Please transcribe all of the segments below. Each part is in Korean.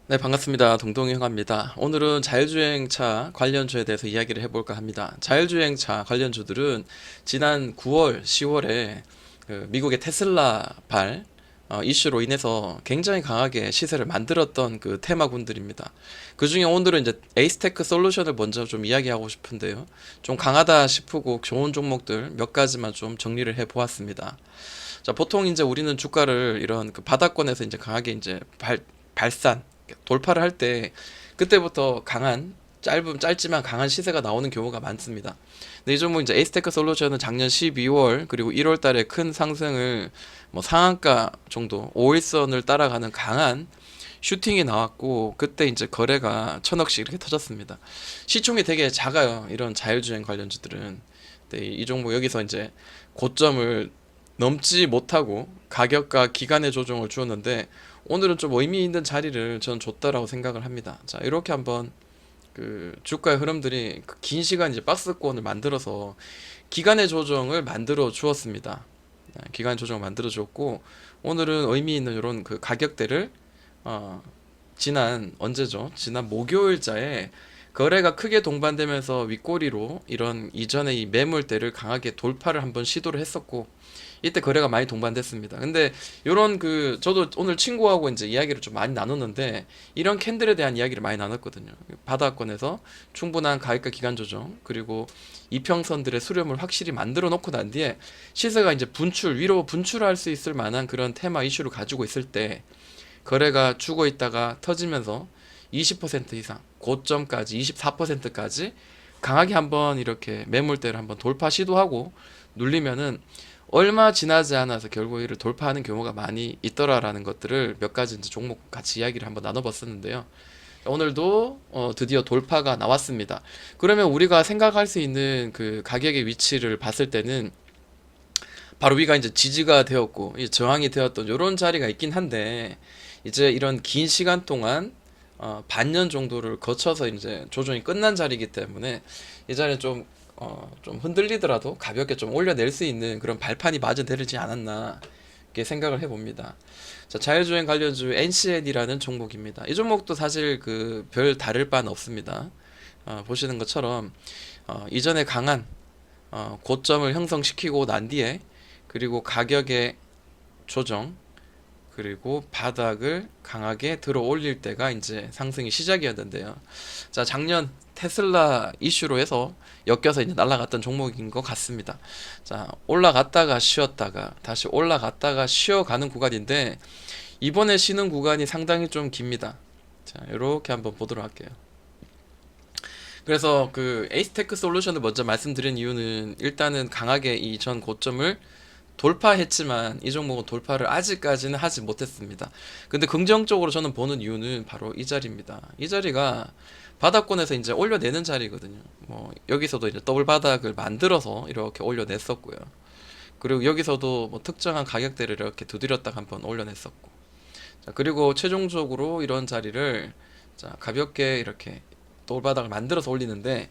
네, 반갑습니다. 동동이 형입니다. 오늘은 자율주행차 관련주에 대해서 이야기를 해볼까 합니다. 자율주행차 관련주들은 지난 9월, 10월에 미국의 테슬라발 이슈로 인해서 굉장히 강하게 시세를 만들었던 그 테마군들입니다. 그 중에 오늘은 이제 에이스테크 솔루션을 먼저 좀 이야기하고 싶은데요. 좀 강하다 싶고 좋은 종목들 몇 가지만 좀 정리를 해 보았습니다. 자, 보통 이제 우리는 주가를 이런 그 바닥권에서 이제 강하게 이제 발산, 돌파를 할 때 그때부터 강한 짧지만 강한 시세가 나오는 경우가 많습니다. 근데 이 종목 이제 에이스테크 솔루션은 작년 12월 그리고 1월 달에 큰 상승을 뭐 상한가 정도 5일선을 따라가는 강한 슈팅이 나왔고 그때 이제 거래가 천억씩 이렇게 터졌습니다. 시총이 되게 작아요. 이런 자율주행 관련주들은. 근데 이 종목 여기서 이제 고점을 넘지 못하고 가격과 기간의 조정을 주었는데 오늘은 좀 의미 있는 자리를 전 줬다라고 생각을 합니다. 자, 이렇게 한번 그 주가의 흐름들이 그긴 시간 이제 박스권을 만들어서 기간의 조정을 만들어 주었습니다. 기간 조정을 만들어 주었고 오늘은 의미 있는 이런 그 가격대를 어, 지난 언제죠? 지난 목요일자에 거래가 크게 동반되면서 윗꼬리로 이런 이전의 이 매물대를 강하게 돌파를 한번 시도를 했었고 이때 거래가 많이 동반됐습니다. 근데 요런 그 저도 오늘 친구하고 이제 이야기를 좀 많이 나눴는데 이런 캔들에 대한 이야기를 많이 나눴거든요. 바닥권에서 충분한 가격과 기간 조정 그리고 이평선들의 수렴을 확실히 만들어 놓고 난 뒤에 시세가 이제 위로 분출할 수 있을 만한 그런 테마 이슈를 가지고 있을 때 거래가 죽어 있다가 터지면서 20% 이상 고점까지 24%까지 강하게 한번 이렇게 매물대를 한번 돌파 시도하고 눌리면은 얼마 지나지 않아서 결국 이를 돌파하는 경우가 많이 있더라라는 것들을 몇 가지 이제 종목 같이 이야기를 한번 나눠봤었는데요. 오늘도 드디어 돌파가 나왔습니다. 그러면 우리가 생각할 수 있는 그 가격의 위치를 봤을 때는 바로 위가 이제 지지가 되었고 이 저항이 되었던 이런 자리가 있긴 한데 이제 이런 긴 시간 동안 반년 정도를 거쳐서 이제 조정이 끝난 자리이기 때문에 이 자리는 좀 흔들리더라도 가볍게 좀 올려낼 수 있는 그런 발판이 마저 되지 않았나 이렇게 생각을 해봅니다. 자, 자율주행 관련주 NCN이라는 종목입니다. 이 종목도 사실 그 별 다를 바는 없습니다. 보시는 것처럼 이전에 강한 고점을 형성시키고 난 뒤에 그리고 가격의 조정 그리고 바닥을 강하게 들어 올릴 때가 이제 상승이 시작이었는데요. 자, 작년 테슬라 이슈로 해서 엮여서 이제 날아갔던 종목인 것 같습니다. 자, 올라갔다가 쉬었다가 다시 올라갔다가 쉬어가는 구간인데 이번에 쉬는 구간이 상당히 좀 깁니다. 자, 이렇게 한번 보도록 할게요. 그래서 그 에이스테크 솔루션을 먼저 말씀드린 이유는 일단은 강하게 이 전 고점을 돌파했지만 이 종목은 돌파를 아직까지는 하지 못했습니다. 근데 긍정적으로 저는 보는 이유는 바로 이 자리입니다. 이 자리가 바닥권에서 이제 올려내는 자리거든요. 뭐 여기서도 이제 더블 바닥을 만들어서 이렇게 올려냈었고요. 그리고 여기서도 뭐 특정한 가격대를 이렇게 두드렸다가 한번 올려냈었고. 자, 그리고 최종적으로 이런 자리를 자, 가볍게 이렇게 더블 바닥을 만들어서 올리는데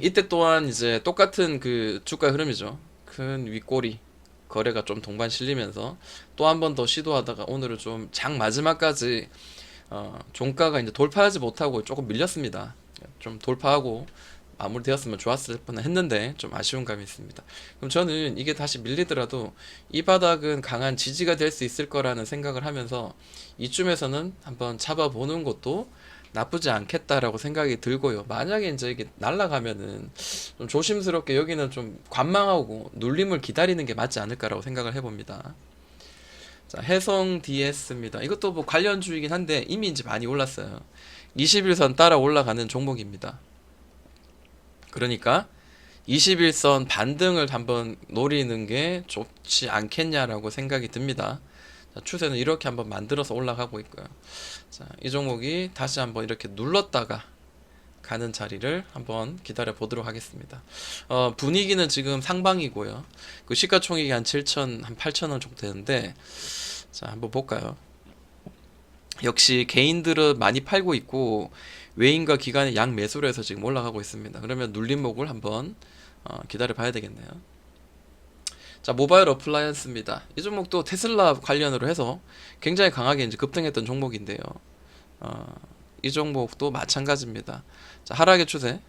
이때 또한 이제 똑같은 그 주가 흐름이죠. 큰 윗꼬리 거래가 좀 동반 실리면서 또 한 번 더 시도하다가 오늘은 좀 장 마지막까지 종가가 이제 돌파하지 못하고 조금 밀렸습니다. 좀 돌파하고 마무리되었으면 좋았을 뻔 했는데 좀 아쉬운 감이 있습니다. 그럼 저는 이게 다시 밀리더라도 이 바닥은 강한 지지가 될 수 있을 거라는 생각을 하면서 이쯤에서는 한번 잡아보는 것도 나쁘지 않겠다라고 생각이 들고요. 만약에 이제 이게 날아가면은 좀 조심스럽게 여기는 좀 관망하고 눌림을 기다리는 게 맞지 않을까라고 생각을 해봅니다. 자, 해성 DS입니다. 이것도 뭐 관련주이긴 한데 이미 이제 많이 올랐어요. 21선 따라 올라가는 종목입니다. 그러니까 21선 반등을 한번 노리는 게 좋지 않겠냐라고 생각이 듭니다. 자, 추세는 이렇게 한번 만들어서 올라가고 있고요. 자, 이 종목이 다시 한번 이렇게 눌렀다가 가는 자리를 한번 기다려 보도록 하겠습니다. 분위기는 지금 상방이고요. 그 시가총액이 한 7천, 한 8천 원 정도 되는데, 자, 한번 볼까요? 역시 개인들은 많이 팔고 있고, 외인과 기관의 양 매수로 해서 지금 올라가고 있습니다. 그러면 눌림목을 한번 기다려 봐야 되겠네요. 자, 모바일 어플라이언스입니다. 이 종목도 테슬라 관련으로 해서 굉장히 강하게 이제 급등했던 종목인데요. 어, 이 종목도 마찬가지입니다. 자, 하락의 추세.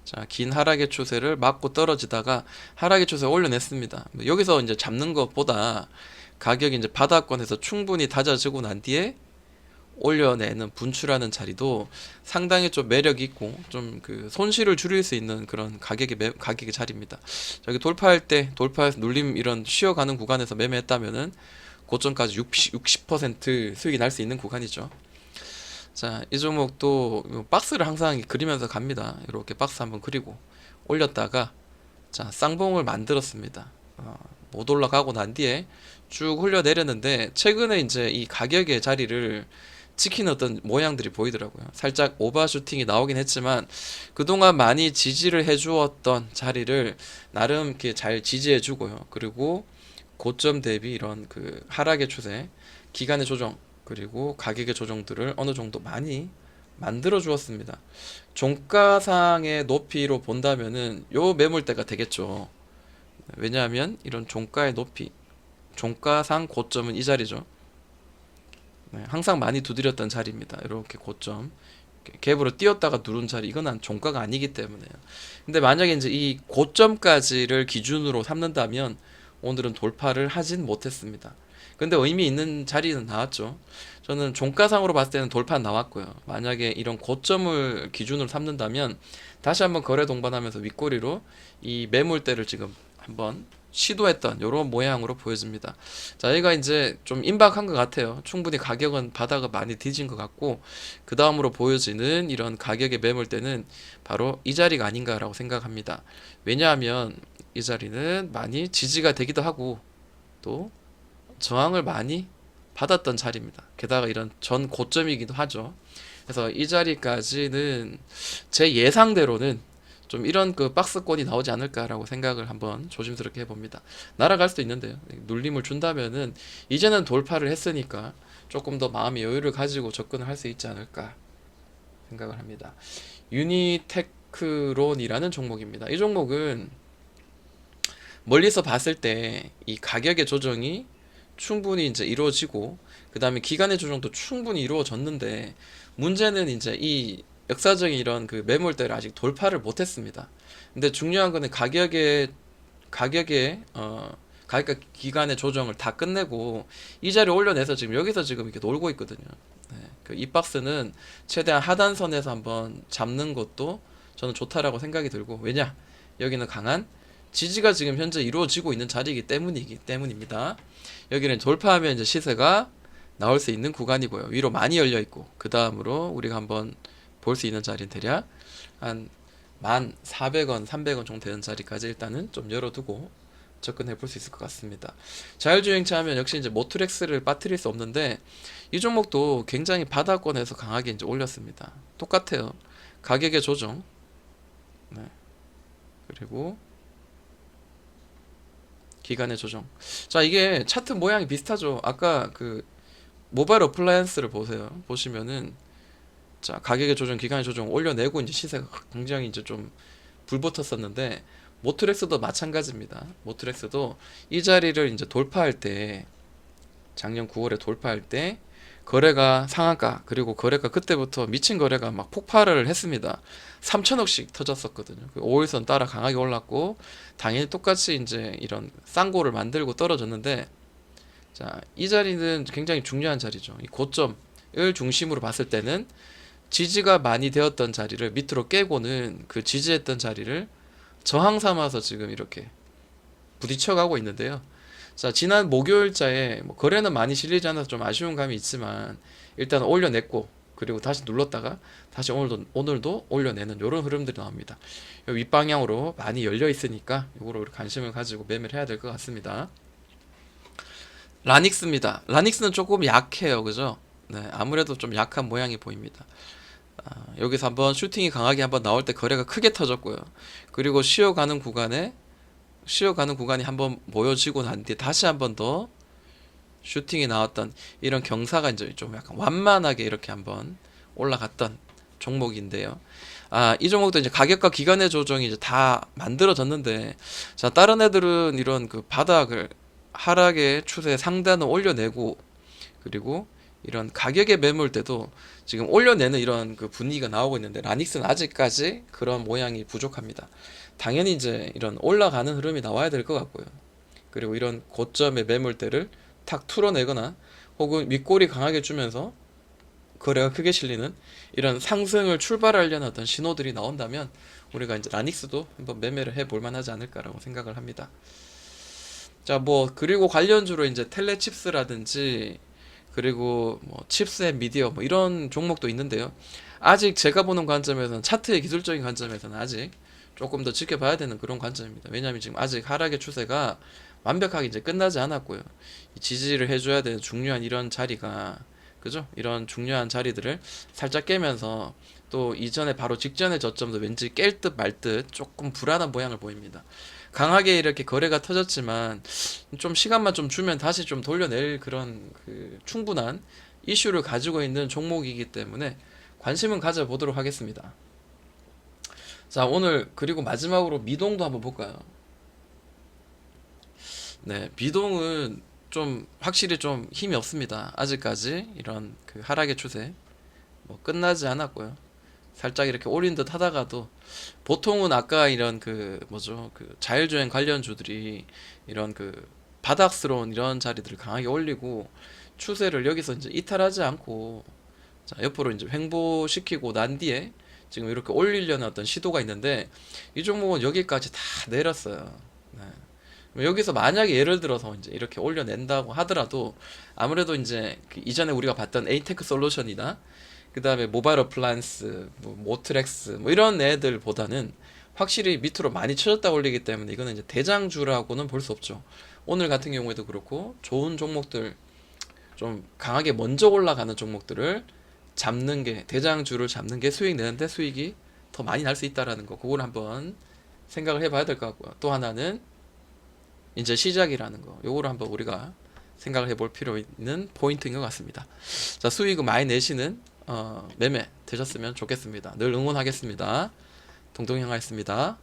자, 긴 하락의 추세를 막고 떨어지다가 하락의 추세 올려냈습니다. 여기서 이제 잡는 것보다 가격이 이제 바닥권에서 충분히 다져지고 난 뒤에 올려내는 분출하는 자리도 상당히 좀 매력 있고 좀 그 손실을 줄일 수 있는 그런 가격의 자리입니다. 저기 돌파할 때 돌파해서 눌림 이런 쉬어가는 구간에서 매매했다면은 고점까지 60% 수익이 날 수 있는 구간이죠. 자, 이 종목도 박스를 항상 그리면서 갑니다. 이렇게 박스 한번 그리고 올렸다가 자, 쌍봉을 만들었습니다. 못 올라가고 난 뒤에 쭉 흘려내렸는데 최근에 이제 이 가격의 자리를 지키는 어떤 모양들이 보이더라고요. 살짝 오버슈팅이 나오긴 했지만 그동안 많이 지지를 해주었던 자리를 나름 이렇게 잘 지지해주고요. 그리고 고점 대비 이런 그 하락의 추세, 기간의 조정, 그리고 가격의 조정들을 어느 정도 많이 만들어 주었습니다. 종가상의 높이로 본다면은 요 매물대가 되겠죠. 왜냐하면 이런 종가의 높이, 종가상 고점은 이 자리죠. 네, 항상 많이 두드렸던 자리입니다. 이렇게 고점 갭으로 뛰었다가 누른 자리, 이건 종가가 아니기 때문에요. 근데 만약에 이제 이 고점까지를 기준으로 삼는다면 오늘은 돌파를 하진 못했습니다. 근데 의미 있는 자리는 나왔죠. 저는 종가상으로 봤을 때는 돌파 나왔고요. 만약에 이런 고점을 기준으로 삼는다면 다시 한번 거래 동반하면서 윗꼬리로 이 매물대를 지금 한번 시도했던 이런 모양으로 보여집니다. 자, 여기가 이제 좀 임박한 것 같아요. 충분히 가격은 바닥을 많이 뒤진 것 같고 그 다음으로 보여지는 이런 가격의 매물대는 바로 이 자리가 아닌가라고 생각합니다. 왜냐하면 이 자리는 많이 지지가 되기도 하고 또 저항을 많이 받았던 자리입니다. 게다가 이런 전 고점이기도 하죠. 그래서 이 자리까지는 제 예상대로는 좀 이런 그 박스권이 나오지 않을까라고 생각을 한번 조심스럽게 해봅니다. 날아갈 수도 있는데요. 눌림을 준다면은 이제는 돌파를 했으니까 조금 더 마음의 여유를 가지고 접근을 할 수 있지 않을까 생각을 합니다. 유니테크론이라는 종목입니다. 이 종목은 멀리서 봤을 때 이 가격의 조정이 충분히 이제 이루어지고 그 다음에 기간의 조정도 충분히 이루어졌는데 문제는 이제 이 역사적인 이런 그 매물대를 아직 돌파를 못했습니다. 근데 중요한 거는 가격의 가격 기간의 조정을 다 끝내고 이 자리 올려내서 지금 여기서 지금 이렇게 놀고 있거든요. 네, 이 박스는 최대한 하단선에서 한번 잡는 것도 저는 좋다라고 생각이 들고 왜냐 여기는 강한 지지가 지금 현재 이루어지고 있는 자리이기 때문입니다. 여기는 돌파하면 이제 시세가 나올 수 있는 구간이고요. 위로 많이 열려 있고 그 다음으로 우리가 한번 볼 수 있는 자리는 대략 한 1,400원, 300원 정도 되는 자리까지 일단은 좀 열어두고 접근해 볼 수 있을 것 같습니다. 자율주행차 하면 역시 이제 모트렉스를 빠뜨릴 수 없는데 이 종목도 굉장히 바닥권에서 강하게 이제 올렸습니다. 똑같아요. 가격의 조정, 네. 그리고 기간의 조정. 자, 이게 차트 모양이 비슷하죠. 아까 그 모바일 어플라이언스를 보세요. 보시면은 자, 가격의 조정, 기간의 조정 올려내고 이제 시세가 굉장히 이제 좀 불붙었었는데 모트렉스도 마찬가지입니다. 모트렉스도 이 자리를 이제 돌파할 때 작년 9월에 돌파할 때 거래가 상한가 그리고 거래가 그때부터 미친 거래가 막 폭발을 했습니다. 3천억씩 터졌었거든요. 5일선 따라 강하게 올랐고 당연히 똑같이 이제 이런 쌍고를 만들고 떨어졌는데 자, 이 자리는 굉장히 중요한 자리죠. 이 고점을 중심으로 봤을 때는 지지가 많이 되었던 자리를 밑으로 깨고는 그 지지했던 자리를 저항 삼아서 지금 이렇게 부딪혀가고 있는데요. 자, 지난 목요일자에 뭐 거래는 많이 실리지 않아서 좀 아쉬운 감이 있지만 일단 올려냈고 그리고 다시 눌렀다가 다시 오늘도 올려내는 이런 흐름들이 나옵니다. 윗방향으로 많이 열려 있으니까 이거로 관심을 가지고 매매를 해야 될 것 같습니다. 라닉스입니다. 라닉스는 조금 약해요, 그죠? 네, 아무래도 좀 약한 모양이 보입니다. 여기서 한번 슈팅이 강하게 한번 나올 때 거래가 크게 터졌고요. 그리고 쉬어가는 구간이 한번 모여지고 난 뒤에 다시 한번 더 슈팅이 나왔던 이런 경사가 이제 좀 약간 완만하게 이렇게 한번 올라갔던 종목인데요. 이 종목도 이제 가격과 기간의 조정이 이제 다 만들어졌는데, 자, 다른 애들은 이런 그 바닥을 하락의 추세 상단을 올려내고, 그리고 이런 가격의 매물 때도 지금 올려내는 이런 그 분위기가 나오고 있는데 라닉스는 아직까지 그런 모양이 부족합니다. 당연히 이제 이런 올라가는 흐름이 나와야 될 것 같고요. 그리고 이런 고점의 매물대를 탁 뚫어내거나 혹은 윗골이 강하게 주면서 거래가 크게 실리는 이런 상승을 출발하려는 어떤 신호들이 나온다면 우리가 이제 라닉스도 한번 매매를 해볼 만하지 않을까라고 생각을 합니다. 자, 뭐 그리고 관련주로 이제 텔레칩스라든지 그리고 뭐 칩스 앤 미디어 뭐 이런 종목도 있는데요. 아직 제가 보는 관점에서는 차트의 기술적인 관점에서는 아직 조금 더 지켜봐야 되는 그런 관점입니다. 왜냐하면 지금 아직 하락의 추세가 완벽하게 이제 끝나지 않았고요. 지지를 해줘야 되는 중요한 이런 자리가 그죠? 이런 중요한 자리들을 살짝 깨면서 또 이전에 바로 직전의 저점도 왠지 깰 듯 말 듯 조금 불안한 모양을 보입니다. 강하게 이렇게 거래가 터졌지만 좀 시간만 좀 주면 다시 좀 돌려낼 그런 그 충분한 이슈를 가지고 있는 종목이기 때문에 관심은 가져보도록 하겠습니다. 자, 오늘 그리고 마지막으로 미동도 한번 볼까요? 네, 미동은 좀 확실히 좀 힘이 없습니다. 아직까지 이런 그 하락의 추세 뭐 끝나지 않았고요. 살짝 이렇게 올린 듯 하다가도 보통은 아까 이런 그 뭐죠 그 자율주행 관련주들이 이런 그 바닥스러운 이런 자리들을 강하게 올리고 추세를 여기서 이제 이탈하지 않고 자 옆으로 이제 횡보시키고 난 뒤에 지금 이렇게 올리려는 어떤 시도가 있는데 이 종목은 여기까지 다 내렸어요. 네. 여기서 만약에 예를 들어서 이제 이렇게 올려낸다고 하더라도 아무래도 이제 그 이전에 우리가 봤던 에이테크 솔루션이나 그 다음에 모바일 어플라이언스, 뭐 모트렉스 뭐 이런 애들보다는 확실히 밑으로 많이 쳐졌다 올리기 때문에 이거는 이제 대장주라고는 볼 수 없죠. 오늘 같은 경우에도 그렇고 좋은 종목들 좀 강하게 먼저 올라가는 종목들을 잡는 게 대장주를 잡는 게 수익 내는데 수익이 더 많이 날 수 있다라는 거 그걸 한번 생각을 해봐야 될 것 같고요. 또 하나는 이제 시작이라는 거 요거를 한번 우리가 생각을 해볼 필요 있는 포인트인 것 같습니다. 자, 수익을 많이 내시는 매매 되셨으면 좋겠습니다. 늘 응원하겠습니다. 동동행하였습니다.